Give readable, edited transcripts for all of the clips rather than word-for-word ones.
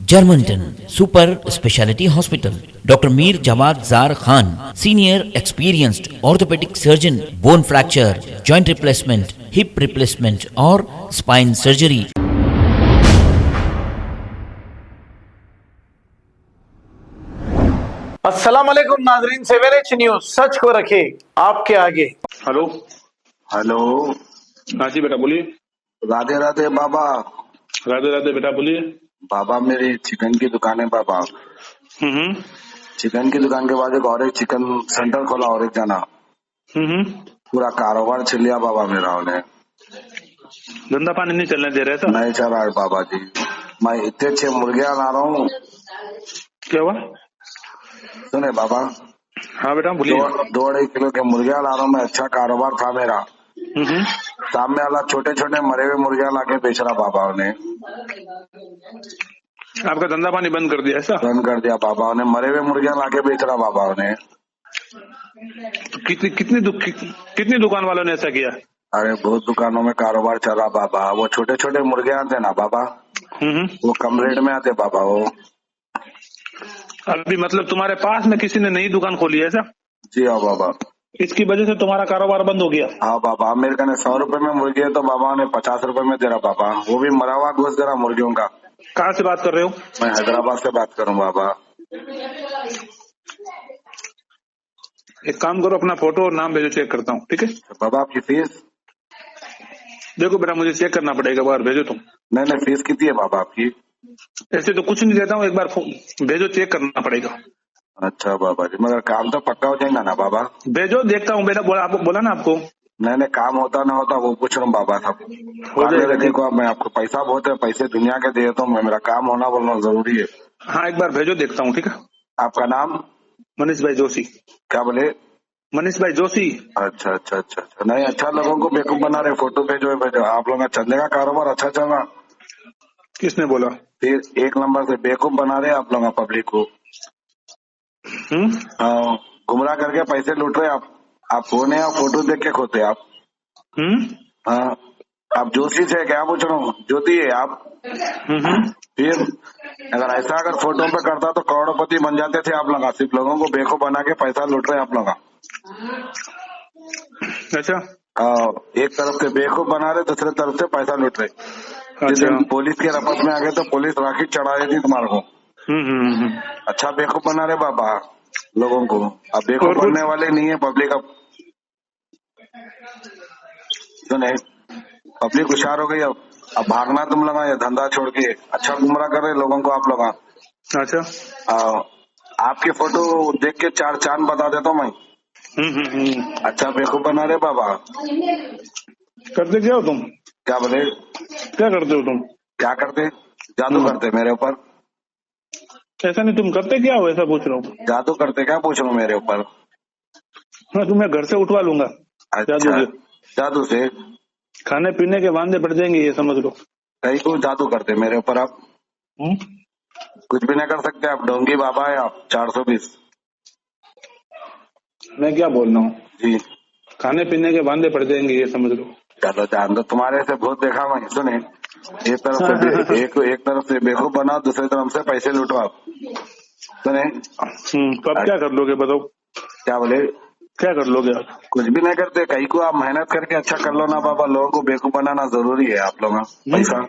Germanton super speciality hospital, doctor Mir Jawad Jar Khan, senior experienced orthopaedic surgeon, bone fracture, joint replacement, hip replacement और spine surgery. अस्सलाम वालेकुम नाजरीन, 7H news सच को रखे आपके आगे। हेलो। हेलो। हाँ जी बेटा बोलिए। राधे राधे बाबा। राधे राधे बेटा बोलिए। बाबा मेरी चिकन की दुकान है बाबा। हम्म चिकन की दुकान के बाद एक और एक चिकन सेंटर खोला और एक जाना हम्म। पूरा कारोबार छिल लिया बाबा मेरा उन्हें। धंधा पानी नहीं चलने दे रहे था? नहीं चल रहा है बाबा जी। मैं इतने अच्छे मुर्गियां ला रहा हूँ। क्या हुआ? सुने बाबा, हाँ बेटा बोलिए। 2-2.5 किलो के मुर्गियां ला रहा हूँ मैं। अच्छा कारोबार था मेरा। हम्म। सामने वाला छोटे छोटे मरे हुए मुर्गियां लाके बेच रहा बाबा उन्हें। आपका धंधा पानी बंद कर दिया ऐसा? बंद कर दिया बाबा उन्हें। मरे हुए मुर्गियां लाके बेच रहा बाबा उन्हें। कितनी दुकान वालों ने ऐसा किया? अरे बहुत दुकानों में कारोबार चला बाबा। वो छोटे छोटे मुर्गे आते ना बाबा, वो कम रेट में आते बाबा। वो अभी मतलब तुम्हारे पास में किसी ने नई दुकान खोली है ऐसा? जी हाँ बाबा। इसकी वजह से तुम्हारा कारोबार बंद हो गया? हाँ बाबा, मेरे कहने 100 रुपए में मुर्गी है तो बाबा ने 50 रुपए में दे रहा बाबा। वो भी मरा हुआ गोश्त दे रहा मुर्गियों का। कहाँ से बात कर रहे हो? मैं हैदराबाद से बात करूँ बाबा। एक काम करो, अपना फोटो और नाम भेजो, चेक करता हूँ। ठीक है बाबा आपकी फीस? देखो बेटा, मुझे चेक करना पड़ेगा, बाहर भेजो तुम। नहीं फीस कितनी है बाबा आपकी? ऐसे तो कुछ नहीं देता हूँ, एक बार भेजो, चेक करना पड़ेगा। अच्छा बाबा जी, मगर काम तो पक्का हो जाएगा ना बाबा? भेजो, देखता हूँ बेटा। बोला ना आपको। नहीं काम होता ना होता वो पूछ रहा हूँ बाबा साहब। हो जाएगा। देखो मैं आपको पैसा बहुत है, पैसे दुनिया के दे तो मेरा काम होना बोलना जरूरी है। हाँ एक बार भेजो, देखता हूँ। ठीक है। आपका नाम? मनीष भाई जोशी। क्या बोले? मनीष भाई जोशी। अच्छा। नहीं अच्छा, लोगों को बेवकूफ बना रहे। फोटो भेजो। आप लोगों का चलने का कारोबार अच्छा चल रहा। किसने बोला? फिर एक नंबर से बेवकूफ बना रहे आप लोग पब्लिक को। हाँ, गुमराह करके पैसे लूट रहे आप कौन है? आप फोटो देख के खोते आप। हाँ, आप जोशी से क्या पूछ रहा हूँ? ज्योति है आप? फिर अगर ऐसा फोटो पे करता तो करोड़पति बन जाते थे आप लोग। सिर्फ लोगों को बेवकूफ बना के पैसा लूट रहे आप लोग। अच्छा। एक तरफ से बेवकूफ बना रहे, दूसरे तरफ से पैसा लूट रहे। अच्छा। पुलिस के रपस में आ गए तो पुलिस राखी चढ़ा रही थी तुम्हारे को। अच्छा बेवकूफ बना रहे बाबा लोगों को। अब बेवकूफ बनने वाले नहीं है पब्लिक। अब तो नहीं, पब्लिक होशियार हो गई। अब भागना तुम लोग ये धंधा छोड़ के। अच्छा गुमराह कर रहे लोगों को आप लोग। अच्छा। आपके फोटो देख के 4 चांद बता देता हूँ मैं। अच्छा बेवकूफ बना रहे बाबा। करते क्या हो तुम? क्या बोले? क्या करते हो तुम? क्या करते? जादू करते मेरे ऊपर? ऐसा नहीं, तुम करते क्या हो ऐसा पूछ रहा हूँ। जादू करते क्या पूछ रहा हूँ मेरे ऊपर? हाँ, तुम्हें घर से उठवा लूंगा। अच्छा, जादू से खाने पीने के वांदे पड़ जाएंगे, ये समझ लो। कहीं को जादू करते मेरे ऊपर आप? कुछ भी नहीं कर सकते आप। डोंगी बाबा है आप। 420। मैं क्या बोल रहा हूँ जी? खाने पीने के वांदे पड़ जाएंगे, ये समझ लो। चलो जान दो, तुम्हारे से बहुत देखा मैं। सुने, एक तरफ से बेवकूफ बना, दूसरी तरफ से पैसे लूटो आप। सुने, तो आप क्या कर लोगे बताओ? क्या बोले? क्या कर लोगे आप? कुछ भी नहीं करते। कहीं को आप मेहनत करके अच्छा कर लो ना बाबा। लोगों को बेवकूफ बनाना जरूरी है आप लोग। पैसा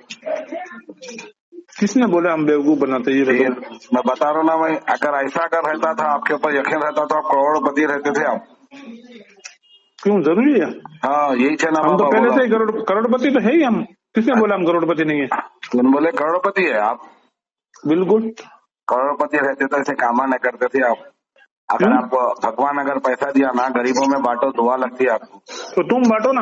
किसने बोला हम बेवकूफ बनाते? ये बताओ। मैं बता रहा हूँ ना मैं। अगर ऐसा रहता था, आपके ऊपर यकीन रहता तो आप करोड़पति रहते थे आप। क्यों जरूरी है? हाँ यही है ना। हम तो पहले से ही करोड़पति तो है ही हम। किसने बोला हम करोड़पति नहीं है? कौन बोले करोड़पति है आप? बिल्कुल करोड़पति रहते तो ऐसे काम न करते थे आप। अगर आपको भगवान अगर पैसा दिया ना, गरीबों में बांटो, दुआ लगती है आपको। तो तुम बांटो ना।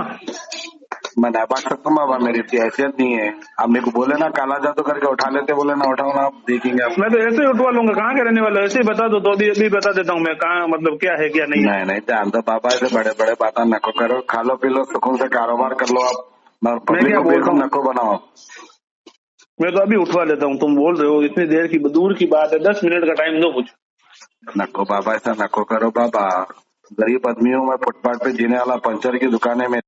मैं नहीं बांट सकता हूँ बाबा, मेरी इतनी हैसियत नहीं है। आप मेरे को बोले ना काला जादू करके उठा लेते, बोले ना उठाओ ना, आप देखेंगे आप। मैं तो ऐसे ही उठवा लूंगा। कहाँ के रहने वाला? ऐसे ही बता दो तो अभी बता देता हूँ मैं कहाँ, मतलब क्या है क्या नहीं। नहीं जान दो बाबा, ऐसे बड़े बड़े बातें नको करो। खा लो पी लो, सुकून से कारोबार कर लो आप। पब्लिक को बेवकूफ नको बनाओ। मैं तो अभी उठवा लेता हूँ। तुम बोल रहे हो इतनी देर की, दूर की बात है, 10 मिनट का टाइम दो कुछ। नको बाबा, ऐसा नको करो बाबा। गरीब आदमी हूँ मैं, फुटपाथ पे जीने वाला, पंचर की दुकान है में।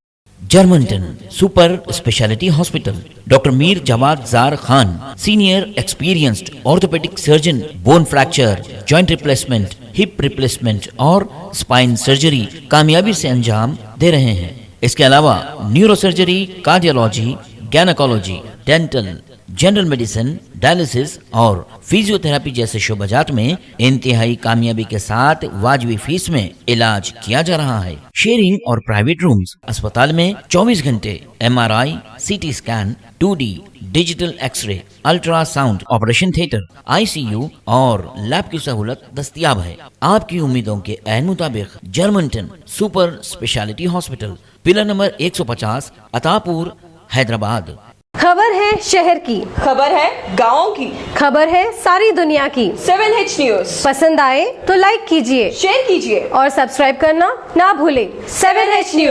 जर्मनटन super speciality hospital, doctor Mir Jawad Jar Khan, senior experienced orthopaedic surgeon, bone fracture, joint replacement, hip replacement और स्पाइन सर्जरी कामयाबी से अंजाम दे रहे हैं। इसके अलावा neuro surgery, cardiology, gynaecology, dental, general medicine, dialysis और फिजियोथेरेपी जैसे शोबाजात में इंतहाई कामयाबी के साथ वाजबी फीस में इलाज किया जा रहा है। शेयरिंग और प्राइवेट रूम्स, अस्पताल में 24 घंटे MRI, CT scan, 2D digital X ray, ultrasound, operation theatre, ICU और लैब की सहूलत दस्तयाब है। आपकी उम्मीदों के ऐन मुताबिक Germanton super speciality hospital, pillar number 150, Attapur, Hyderabad. खबर है शहर की, खबर है गाँव की, खबर है सारी दुनिया की। 7H न्यूज पसंद आए तो लाइक कीजिए, शेयर कीजिए और सब्सक्राइब करना ना भूलें। 7H news.